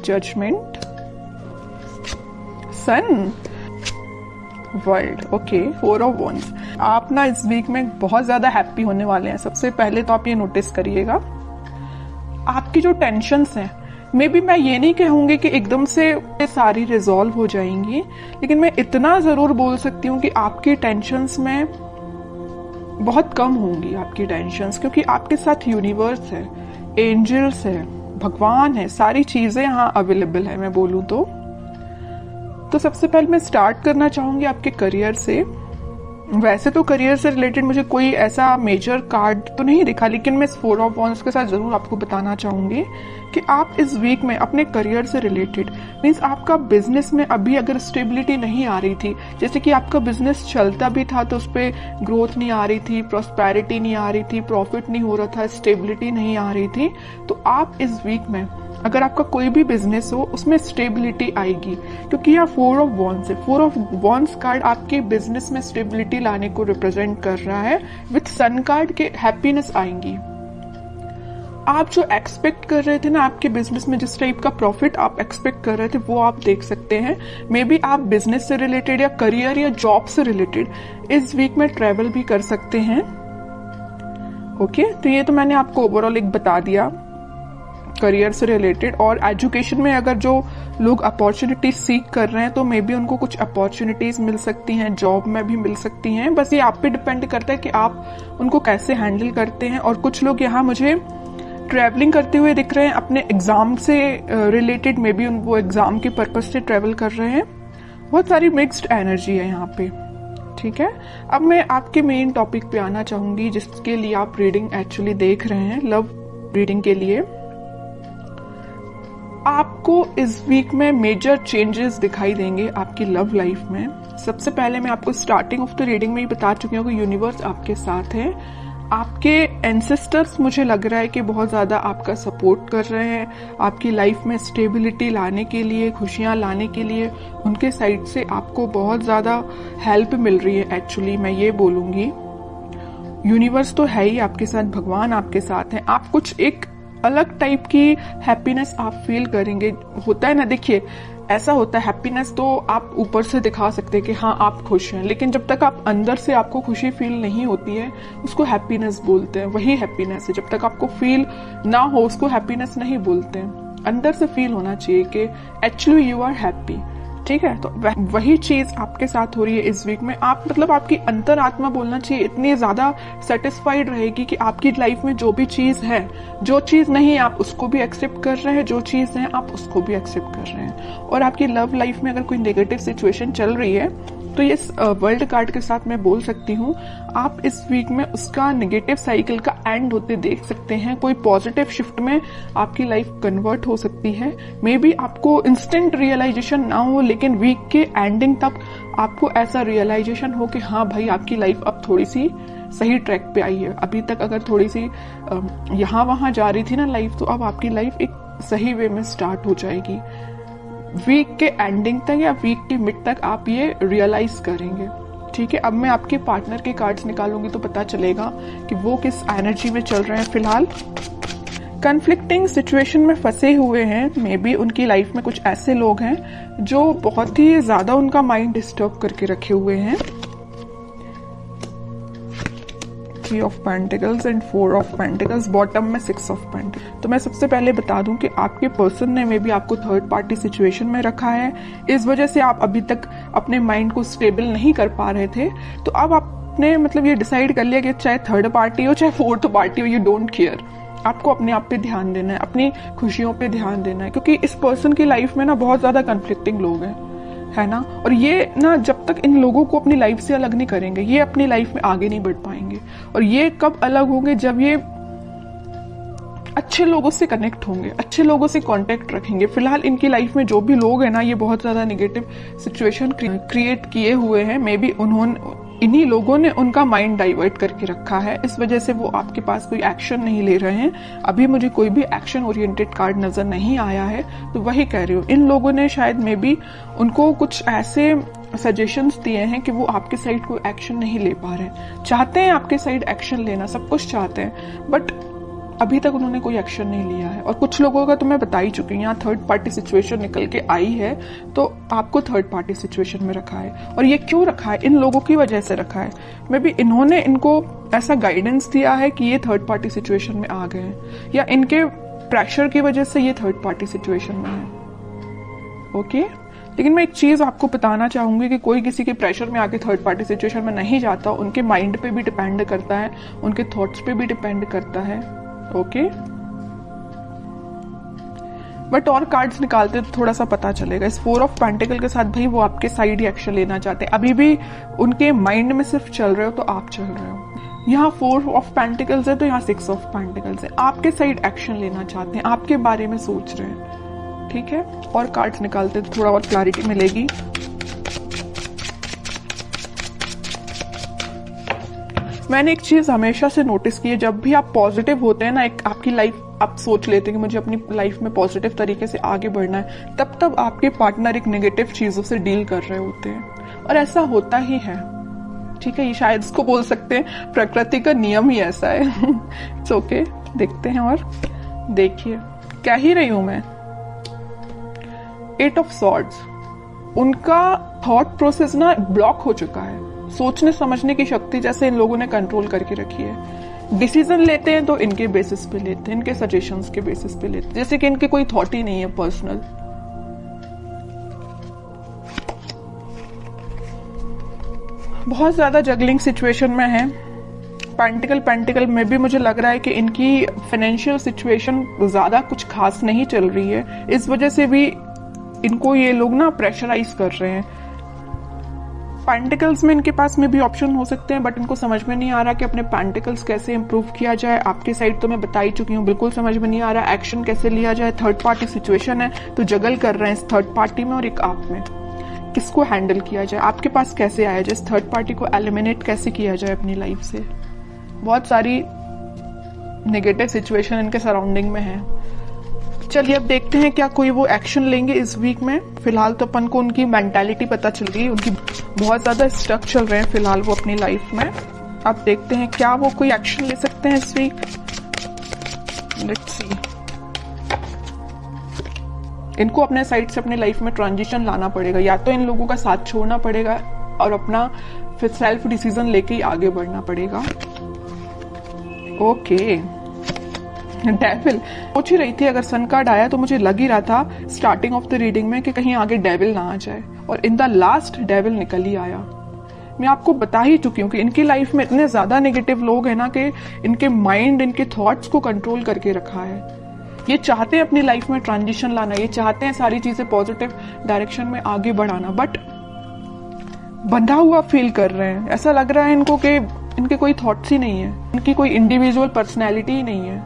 Judgement, sun, world. Okay, 4 of wands. आप ना इस वीक में बहुत ज्यादा हैप्पी होने वाले हैं। सबसे पहले तो आप ये नोटिस करिएगा, आपकी जो टेंशन्स हैं, मे बी मैं ये नहीं कहूंगी कि एकदम से सारी रिजॉल्व हो जाएंगी, लेकिन मैं इतना जरूर बोल सकती हूँ कि आपकी टेंशन्स में बहुत कम होंगी आपकी टेंशन्स, क्योंकि आपके साथ यूनिवर्स है, एंजल्स है, भगवान है, सारी चीजें यहाँ अवेलेबल है मैं बोलूँ तो सबसे पहले मैं स्टार्ट करना चाहूंगी आपके करियर से। वैसे तो करियर से रिलेटेड मुझे कोई ऐसा मेजर कार्ड तो नहीं दिखा, लेकिन मैं 4 ऑफ वॉन्ड्स के साथ जरूर आपको बताना चाहूंगी कि आप इस वीक में अपने करियर से रिलेटेड, मीन्स आपका बिजनेस में अभी अगर स्टेबिलिटी नहीं आ रही थी, जैसे कि आपका बिजनेस चलता भी था तो उस पर ग्रोथ नहीं आ रही थी, प्रॉस्पेरिटी नहीं आ रही थी, प्रॉफिट नहीं हो रहा था, स्टेबिलिटी नहीं आ रही थी, तो आप इस वीक में अगर आपका कोई भी बिजनेस हो उसमें स्टेबिलिटी आएगी, क्योंकि यहाँ 4 ऑफ वॉन्ड्स है। 4 ऑफ वॉन्ड्स कार्ड आपके बिजनेस में स्टेबिलिटी लाने को रिप्रेजेंट कर रहा है। विथ सन कार्ड के हैप्पीनेस आएंगी। आप जो एक्सपेक्ट कर रहे थे ना आपके बिजनेस में, जिस टाइप का प्रॉफिट आप एक्सपेक्ट कर रहे थे वो आप देख सकते हैं। मे बी आप बिजनेस से रिलेटेड या करियर या जॉब से रिलेटेड इस वीक में ट्रेवल भी कर सकते हैं। ओके, तो ये तो मैंने आपको ओवरऑल एक बता दिया करियर से रिलेटेड। और एजुकेशन में अगर जो लोग अपॉर्चुनिटीज सीख कर रहे हैं तो मे बी उनको कुछ अपॉर्चुनिटीज मिल सकती हैं, जॉब में भी मिल सकती हैं। बस ये आप पे डिपेंड करता है कि आप उनको कैसे हैंडल करते हैं। और कुछ लोग यहाँ मुझे ट्रैवलिंग करते हुए दिख रहे हैं अपने एग्जाम से रिलेटेड, मे बी वो एग्जाम के पर्पज से ट्रैवल कर रहे हैं। बहुत सारी मिक्स्ड एनर्जी है यहाँ पे। ठीक है, अब मैं आपके मेन टॉपिक पे आना चाहूंगी जिसके लिए आप रीडिंग एक्चुअली देख रहे हैं, लव रीडिंग के लिए। आपको इस वीक में मेजर चेंजेस दिखाई देंगे आपकी लव लाइफ में। सबसे पहले मैं आपको स्टार्टिंग ऑफ द रीडिंग में ही बता चुकी हूँ कि यूनिवर्स आपके साथ है। आपके एंसेस्टर्स मुझे लग रहा है कि बहुत ज्यादा आपका सपोर्ट कर रहे हैं आपकी लाइफ में स्टेबिलिटी लाने के लिए, खुशियां लाने के लिए। उनके साइड से आपको बहुत ज्यादा हेल्प मिल रही है। एक्चुअली मैं ये बोलूंगी यूनिवर्स तो है ही आपके साथ, भगवान आपके साथ है। आप कुछ एक अलग टाइप की हैप्पीनेस आप फील करेंगे। होता है ना, देखिए ऐसा होता है, हैप्पीनेस तो आप ऊपर से दिखा सकते हैं कि हाँ आप खुश हैं, लेकिन जब तक आप अंदर से आपको खुशी फील नहीं होती है उसको हैप्पीनेस बोलते हैं। वही हैप्पीनेस है, जब तक आपको फील ना हो उसको हैप्पीनेस नहीं बोलते हैं। अंदर से फील होना चाहिए कि एक्चुअली यू आर हैप्पी। ठीक है, तो वही चीज आपके साथ हो रही है इस वीक में। आप मतलब आपकी अंतरात्मा बोलना चाहिए इतनी ज्यादा सेटिस्फाइड रहेगी कि आपकी लाइफ में जो भी चीज है, जो चीज नहीं आप उसको भी एक्सेप्ट कर रहे हैं, जो चीज है आप उसको भी एक्सेप्ट कर रहे हैं। और आपकी लव लाइफ में अगर कोई नेगेटिव सिचुएशन चल रही है तो ये वर्ल्ड कार्ड के साथ मैं बोल सकती हूँ आप इस वीक में उसका नेगेटिव साइकिल का एंड होते देख सकते हैं। कोई पॉजिटिव शिफ्ट में आपकी लाइफ कन्वर्ट हो सकती है। मे बी आपको इंस्टेंट रियलाइजेशन ना हो, लेकिन वीक के एंडिंग तक आपको ऐसा रियलाइजेशन हो कि हाँ भाई आपकी लाइफ अब थोड़ी सी सही ट्रैक पे आई है। अभी तक अगर थोड़ी सी यहाँ वहां जा रही थी ना लाइफ, तो अब आपकी लाइफ एक सही वे में स्टार्ट हो जाएगी। वीक के एंडिंग तक या वीक के मिड तक आप ये रियलाइज करेंगे। ठीक है, अब मैं आपके पार्टनर के कार्ड्स निकालूंगी तो पता चलेगा कि वो किस एनर्जी में चल रहे हैं फिलहाल। कन्फ्लिक्टिंग सिचुएशन में फंसे हुए हैं। मे बी उनकी लाइफ में कुछ ऐसे लोग हैं जो बहुत ही ज्यादा उनका माइंड डिस्टर्ब करके रखे हुए हैं। 3 of pentacles and 4 of pentacles, bottom में 6 ऑफ पेंटिकल्स। तो मैं सबसे पहले बता दूं कि आपके पर्सन ने मे बी आपको थर्ड पार्टी सिचुएशन में रखा है। इस वजह से आप अभी तक अपने माइंड को स्टेबल नहीं कर पा रहे थे। तो अब आपने मतलब ये डिसाइड कर लिया कि चाहे थर्ड पार्टी हो चाहे फोर्थ पार्टी हो, यू डोंट केयर। आपको अपने आप पे ध्यान देना है, अपनी खुशियों पे ध्यान देना है, क्योंकि इस पर्सन की लाइफ में ना बहुत ज्यादा कन्फ्लिक्टिंग लोग हैं, है ना। और ये ना जब तक इन लोगों को अपनी लाइफ से अलग नहीं करेंगे, ये अपनी लाइफ में आगे नहीं बढ़ पाएंगे। और ये कब अलग होंगे, जब ये अच्छे लोगों से कनेक्ट होंगे, अच्छे लोगों से कांटेक्ट रखेंगे। फिलहाल इनकी लाइफ में जो भी लोग हैं ना, ये बहुत ज्यादा नेगेटिव सिचुएशन क्रिएट किए हुए हैं। मे बी इन्हीं लोगों ने उनका माइंड डाइवर्ट करके रखा है, इस वजह से वो आपके पास कोई एक्शन नहीं ले रहे हैं। अभी मुझे कोई भी एक्शन ओरिएंटेड कार्ड नजर नहीं आया है, तो वही कह रही हूँ। इन लोगों ने शायद मे बी उनको कुछ ऐसे सजेशंस दिए हैं कि वो आपके साइड कोई एक्शन नहीं ले पा रहे। चाहते हैं आपके साइड एक्शन लेना, सब कुछ चाहते हैं, बट अभी तक उन्होंने कोई एक्शन नहीं लिया है। और कुछ लोगों का तो मैं बता ही चुकी हूँ, यहाँ थर्ड पार्टी सिचुएशन निकल के आई है, तो आपको थर्ड पार्टी सिचुएशन में रखा है। और ये क्यों रखा है? इन लोगों की वजह से रखा है। मे बी इन्होंने इनको ऐसा गाइडेंस दिया है कि ये थर्ड पार्टी सिचुएशन में आ गए हैं, या इनके प्रेशर की वजह से ये थर्ड पार्टी सिचुएशन में है। ओके, लेकिन मैं एक चीज आपको बताना चाहूंगी कि कोई किसी के प्रेशर में आके थर्ड पार्टी सिचुएशन में नहीं जाता। उनके माइंड पे भी डिपेंड करता है, उनके थॉट्स पे भी डिपेंड करता है। ओके, बट और कार्ड्स निकालते तो थोड़ा सा पता चलेगा। इस 4 ऑफ पेंटिकल के साथ भाई वो आपके साइड ही एक्शन लेना चाहते हैं। अभी भी उनके माइंड में सिर्फ चल रहे हो तो आप चल रहे हो। यहाँ 4 ऑफ पेंटिकल्स है तो यहाँ 6 ऑफ पेंटिकल्स है। आपके साइड एक्शन लेना चाहते हैं, आपके बारे में सोच रहे हैं। ठीक है, और कार्ड्स निकालते तो थोड़ा और क्लैरिटी मिलेगी। मैंने एक चीज हमेशा से नोटिस की है, जब भी आप पॉजिटिव होते हैं ना, एक आपकी लाइफ आप सोच लेते हैं कि मुझे अपनी लाइफ में पॉजिटिव तरीके से आगे बढ़ना है, तब आपके पार्टनर एक नेगेटिव चीजों से डील कर रहे होते हैं। और ऐसा होता ही है। ठीक है, ये शायद इसको बोल सकते हैं प्रकृति का नियम ही ऐसा है। इट्स ओके, देखते हैं। और देखिए क्या ही रही हूं मैं, 8 ऑफ सॉर्ड्स। उनका थॉट प्रोसेस ना ब्लॉक हो चुका है। सोचने समझने की शक्ति जैसे इन लोगों ने कंट्रोल करके रखी है। डिसीजन लेते हैं तो इनके बेसिस पे लेते हैं, इनके सजेशंस के बेसिस पे लेते हैं, जैसे कि इनके कोई थॉट ही नहीं है पर्सनल। बहुत ज्यादा जगलिंग सिचुएशन में है। पेंटिकल में भी मुझे लग रहा है कि इनकी फाइनेंशियल सिचुएशन ज्यादा कुछ खास नहीं चल रही है। इस वजह से भी इनको ये लोग ना प्रेशराइज कर रहे हैं। पेंटिकल्स में इनके पास में भी ऑप्शन हो सकते हैं, बट इनको समझ में नहीं आ रहा कि अपने पेंटिकल्स कैसे इंप्रूव किया जाए। आपकी साइड तो मैं बता ही चुकी हूँ, बिल्कुल समझ में नहीं आ रहा एक्शन कैसे लिया जाए। थर्ड पार्टी सिचुएशन है तो जगल कर रहे हैं इस थर्ड पार्टी में और एक आप में। किसको हैंडल किया जाए, आपके पास कैसे आया जाए, इस थर्ड पार्टी को एलिमिनेट कैसे किया जाए अपनी लाइफ से। बहुत सारी नेगेटिव सिचुएशन इनके सराउंडिंग में है। चलिए अब देखते हैं क्या कोई वो एक्शन लेंगे इस वीक में। फिलहाल तो अपन को उनकी मेंटालिटी पता चल गई, उनकी बहुत ज्यादा स्टक चल रहे हैं फिलहाल वो अपनी लाइफ में। अब देखते हैं क्या वो कोई एक्शन ले सकते हैं इस वीक। Let's see. इनको अपने साइड से अपने लाइफ में ट्रांजिशन लाना पड़ेगा, या तो इन लोगों का साथ छोड़ना पड़ेगा और अपना फिर सेल्फ डिसीजन लेके ही आगे बढ़ना पड़ेगा। ओके, डेविल सोच ही रही थी, अगर सन कार्ड आया तो मुझे लग ही रहा था स्टार्टिंग ऑफ द रीडिंग में कि कहीं आगे डेविल ना आ जाए, और इन द लास्ट डेविल निकल ही आया। मैं आपको बता ही चुकी हूँ कि इनकी लाइफ में इतने ज्यादा नेगेटिव लोग हैं ना कि इनके माइंड इनके थॉट्स को कंट्रोल करके रखा है। ये चाहते हैं अपनी लाइफ में ट्रांजिशन लाना, ये चाहते हैं सारी चीजें पॉजिटिव डायरेक्शन में आगे बढ़ाना, बट बंधा हुआ फील कर रहे हैं। ऐसा लग रहा है इनको कि इनके कोई थॉट्स ही नहीं है, इनकी कोई इंडिविजुअल पर्सनैलिटी ही नहीं है।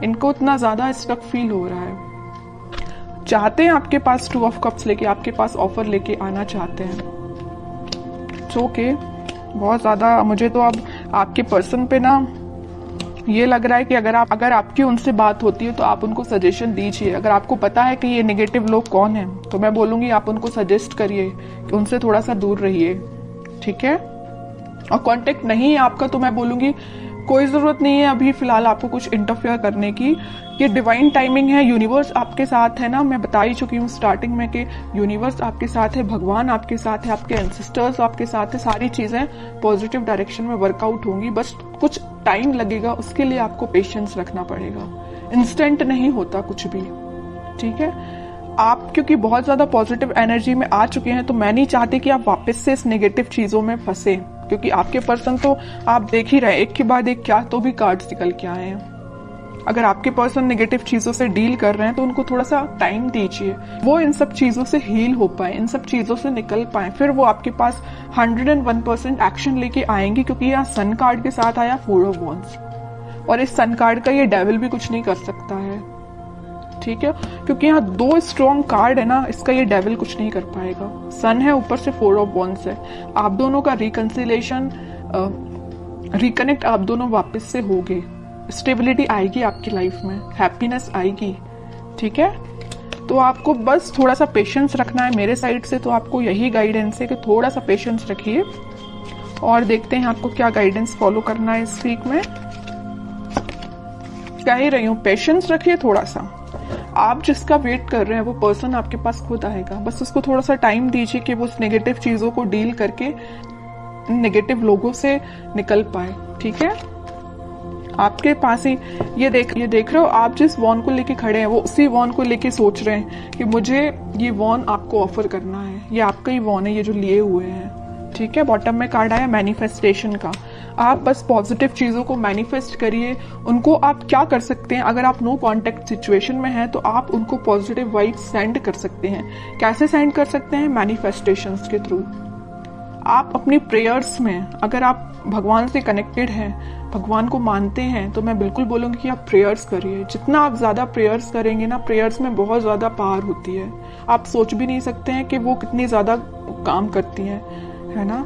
इनको इतना ज्यादा स्टक फील हो रहा है। चाहते हैं आपके पास 2 ऑफ कप्स लेके, आपके पास ऑफर लेके आना चाहते हैं। ओके, बहुत ज्यादा मुझे तो अब आपके पर्सन पे ना ये लग रहा है कि अगर आपकी उनसे बात होती है तो आप उनको सजेशन दीजिए। अगर आपको पता है कि ये नेगेटिव लोग कौन हैं तो मैं बोलूंगी आप उनको सजेस्ट करिए कि उनसे थोड़ा सा दूर रहिए। ठीक है, और कांटेक्ट नहीं है आपका तो मैं बोलूंगी कोई जरूरत नहीं है अभी फिलहाल आपको कुछ इंटरफेयर करने की। ये डिवाइन टाइमिंग है, यूनिवर्स आपके साथ है ना। मैं बता ही चुकी हूँ स्टार्टिंग में कि यूनिवर्स आपके साथ है, भगवान आपके साथ है, आपके एंसेस्टर्स आपके साथ है। सारी चीजें पॉजिटिव डायरेक्शन में वर्कआउट होंगी, बस कुछ टाइम लगेगा, उसके लिए आपको पेशेंस रखना पड़ेगा। इंस्टेंट नहीं होता कुछ भी। ठीक है, आप क्योंकि बहुत ज्यादा पॉजिटिव एनर्जी में आ चुके हैं तो मैं नहीं चाहती कि आप वापस से इस नेगेटिव चीजों में फंसे, क्योंकि आपके पर्सन तो आप देख ही रहे एक के बाद एक क्या तो भी कार्ड्स निकल के आए हैं। अगर आपके पर्सन नेगेटिव चीजों से डील कर रहे हैं तो उनको थोड़ा सा टाइम दीजिए, वो इन सब चीजों से हील हो पाए, इन सब चीजों से निकल पाए, फिर वो आपके पास 101% एक्शन लेके आएंगे। क्योंकि यहाँ सन कार्ड के साथ आया 4 ऑफ वॉन्ड्स, और इस सन कार्ड का ये डेविल भी कुछ नहीं कर सकता है। ठीक है, क्योंकि यहाँ 2 स्ट्रॉन्ग कार्ड है ना, इसका ये डेविल कुछ नहीं कर पाएगा। सन है, ऊपर से 4 ऑफ वॉन्ड्स है। आप दोनों का रिकंसिलेशन, रिकनेक्ट आप दोनों वापस से होगे, स्टेबिलिटी आएगी आपकी लाइफ में, हैप्पीनेस आएगी। ठीक है, तो आपको बस थोड़ा सा पेशेंस रखना है मेरे साइड से, तो आपको यही गाइडेंस है कि थोड़ा सा पेशेंस रखिए। और देखते हैं आपको क्या गाइडेंस फॉलो करना है इस वीक में। कह ही रही हूँ, पेशेंस रखिए थोड़ा सा। आप जिसका वेट कर रहे हैं वो पर्सन आपके पास खुद आएगा, बस उसको थोड़ा सा टाइम दीजिए कि वो उस नेगेटिव चीजों को डील करके नेगेटिव लोगों से निकल पाए। ठीक है, आपके पास ही ये देख रहे हो, आप जिस वॉन को लेके खड़े हैं वो उसी वॉन को लेके सोच रहे हैं कि मुझे ये वॉन आपको ऑफर करना है, ये आपका ही वॉन है ये जो लिए हुए हैं। ठीक है, बॉटम में कार्ड आया मैनिफेस्टेशन का। आप बस पॉजिटिव चीजों को मैनिफेस्ट करिए। उनको आप क्या कर सकते हैं, अगर आप नो कांटेक्ट सिचुएशन में हैं तो आप उनको पॉजिटिव वाइब्स सेंड कर सकते हैं। कैसे सेंड कर सकते हैं? मैनिफेस्टेशंस के थ्रू। आप अपनी प्रेयर्स में, अगर आप भगवान से कनेक्टेड हैं, भगवान को मानते हैं, तो मैं बिल्कुल बोलूंगी कि आप प्रेयर्स करिए। जितना आप ज्यादा प्रेयर्स करेंगे ना, प्रेयर्स में बहुत ज्यादा पावर होती है। आप सोच भी नहीं सकते हैं कि वो कितनी ज्यादा काम करती है ना।